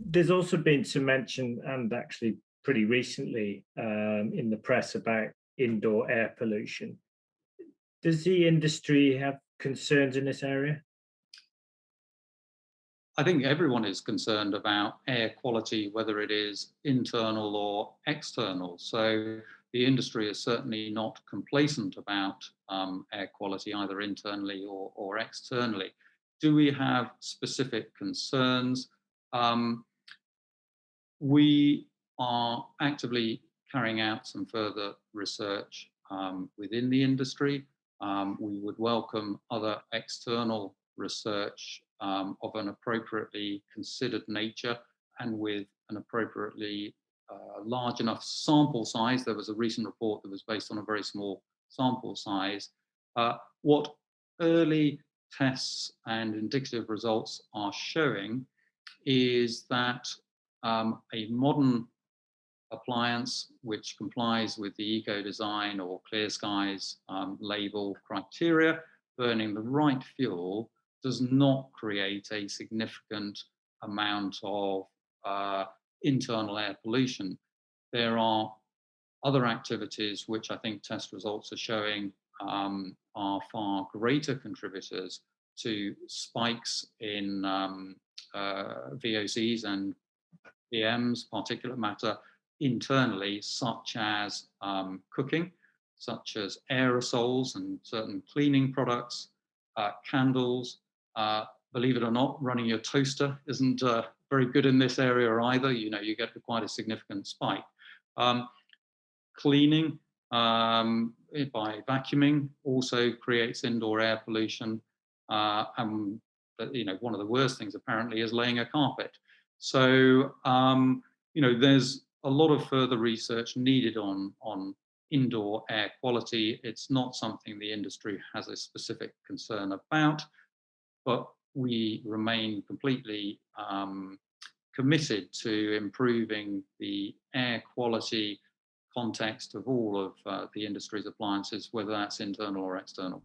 There's also been some mention, and actually pretty recently, in the press about indoor air pollution. Does the industry have concerns in this area? I think everyone is concerned about air quality, whether it is internal or external. So the industry is certainly not complacent about air quality, either internally or externally. Do we have specific concerns? Um, we are actively carrying out some further research within the industry. We would welcome other external research of an appropriately considered nature and with an appropriately large enough sample size. There was a recent report that was based on a very small sample size. What early tests and indicative results are showing is that a modern appliance which complies with the eco design or clear skies label criteria, burning the right fuel, does not create a significant amount of uh, internal air pollution. There are other activities which I think test results are showing are far greater contributors to spikes in VOCs and PMs, particulate matter, internally, such as cooking, such as aerosols and certain cleaning products, candles. Believe it or not, running your toaster isn't very good in this area either. You know, you get quite a significant spike. Um, Cleaning by vacuuming also creates indoor air pollution. And you know, one of the worst things apparently is laying a carpet. So you know, there's a lot of further research needed on indoor air quality. It's not something the industry has a specific concern about, but we remain completely committed to improving the air quality context of all of the industry's appliances, whether that's internal or external.